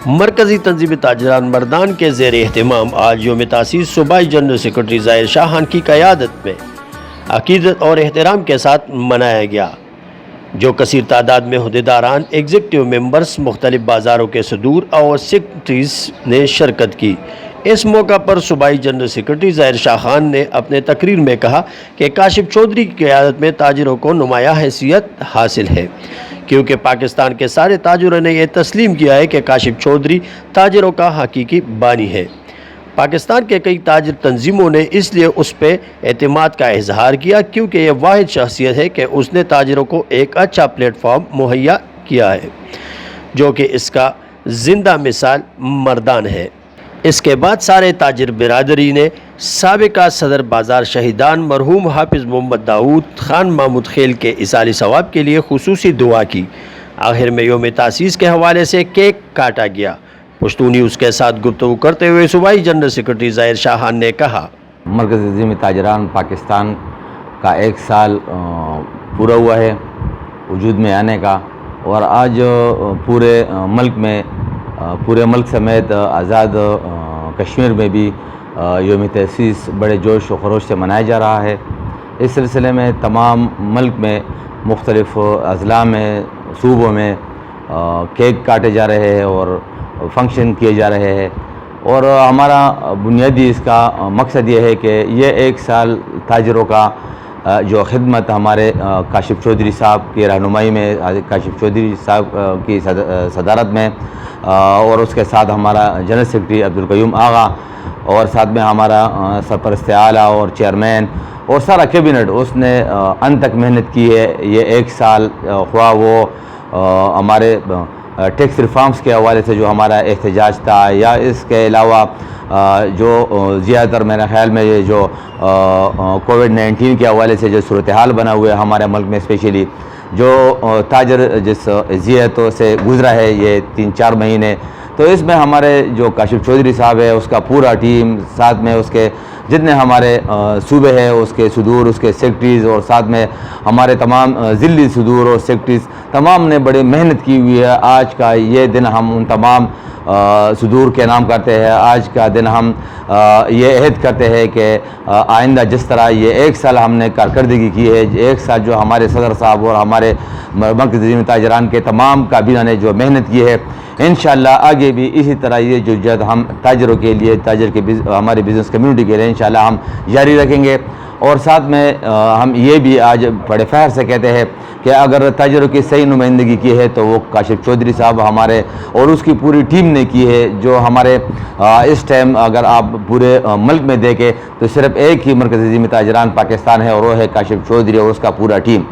مرکزی تنظیم تاجران مردان کے زیر اہتمام آج یوم تاسیس صوبائی جنرل سیکرٹری ظاہر شاہان کی قیادت میں عقیدت اور احترام کے ساتھ منایا گیا، جو کثیر تعداد میں عہدیداران، ایگزیکٹو ممبرز، مختلف بازاروں کے صدور اور سیکرٹریز نے شرکت کی۔ اس موقع پر صوبائی جنرل سیکرٹری ظاہر شاہان نے اپنے تقریر میں کہا کہ کاشف چودھری کی قیادت میں تاجروں کو نمایاں حیثیت حاصل ہے، کیونکہ پاکستان کے سارے تاجروں نے یہ تسلیم کیا ہے کہ کاشف چودھری تاجروں کا حقیقی بانی ہے۔ پاکستان کے کئی تاجر تنظیموں نے اس لیے اس پہ اعتماد کا اظہار کیا، کیونکہ یہ واحد شخصیت ہے کہ اس نے تاجروں کو ایک اچھا پلیٹ فارم مہیا کیا ہے، جو کہ اس کا زندہ مثال مردان ہے۔ اس کے بعد سارے تاجر برادری نے سابقہ صدر بازار شہیدان مرحوم حافظ محمد داؤد خان محمود خیل کے ایصال ثواب کے لیے خصوصی دعا کی۔ آخر میں یوم تاسیس کے حوالے سے کیک کاٹا گیا۔ پشتو نیوز کے ساتھ گفتگو کرتے ہوئے صوبائی جنرل سیکرٹری ظاہر شاہان نے کہا، مرکزی تنظیم تاجران پاکستان کا 1 سال پورا ہوا ہے وجود میں آنے کا، اور آج پورے ملک سمیت آزاد کشمیر میں بھی یوم تاسیس بڑے جوش و خروش سے منایا جا رہا ہے۔ اس سلسلے میں تمام ملک میں مختلف اضلاع میں، صوبوں میں کیک کاٹے جا رہے ہیں اور فنکشن کیے جا رہے ہیں، اور ہمارا بنیادی اس کا مقصد یہ ہے کہ یہ 1 سال تاجروں کا جو خدمت ہمارے کاشف چودھری صاحب کی رہنمائی میں، کاشف چودھری صاحب کی صدارت میں، اور اس کے ساتھ ہمارا جنرل سیکرٹری عبدالقیوم آغا، اور ساتھ میں ہمارا سرپرست اعلیٰ اور چیئرمین اور سارا کیبنٹ، اس نے انت تک محنت کی ہے۔ یہ 1 سال خواہ وہ ہمارے ٹیکس ریفارمز کے حوالے سے جو ہمارا احتجاج تھا، یا اس کے علاوہ جو زیادہ تر میرے خیال میں یہ جو کووڈ-19 کے حوالے سے جو صورتحال بنا ہوا ہے ہمارے ملک میں، اسپیشلی جو تاجر جس اذیتوں سے گزرا ہے یہ 3-4 مہینے، تو اس میں ہمارے جو کاشف چودھری صاحب ہے، اس کا پورا ٹیم، ساتھ میں اس کے جتنے ہمارے صوبے ہیں، اس کے صدور، اس کے سیکرٹریز، اور ساتھ میں ہمارے تمام ضلعی صدور اور سیکرٹریز، تمام نے بڑی محنت کی ہوئی ہے۔ آج کا یہ دن ہم ان تمام صدور کے نام کرتے ہیں۔ آج کا دن ہم یہ عہد کرتے ہیں کہ آئندہ جس طرح یہ 1 سال ہم نے کارکردگی کی ہے، 1 سال جو ہمارے صدر صاحب اور ہمارے مرکزی تنظیم تاجران کے تمام کابینہ نے جو محنت کی ہے، انشاءاللہ آگے بھی اسی طرح یہ جو جد ہم تاجروں کے لیے، ہمارے بزنس کمیونٹی کے لیے انشاءاللہ ہم جاری رکھیں گے۔ اور ساتھ میں ہم یہ بھی آج بڑے فخر سے کہتے ہیں کہ اگر تاجروں کی صحیح نمائندگی کی ہے تو وہ کاشف چودھری صاحب ہمارے اور اس کی پوری ٹیم نے کی ہے، جو ہمارے اس ٹائم اگر آپ پورے ملک میں دیکھیں تو صرف ایک ہی مرکزی تنظیم تاجران پاکستان ہے، اور وہ ہے کاشف چودھری اور اس کا پورا ٹیم۔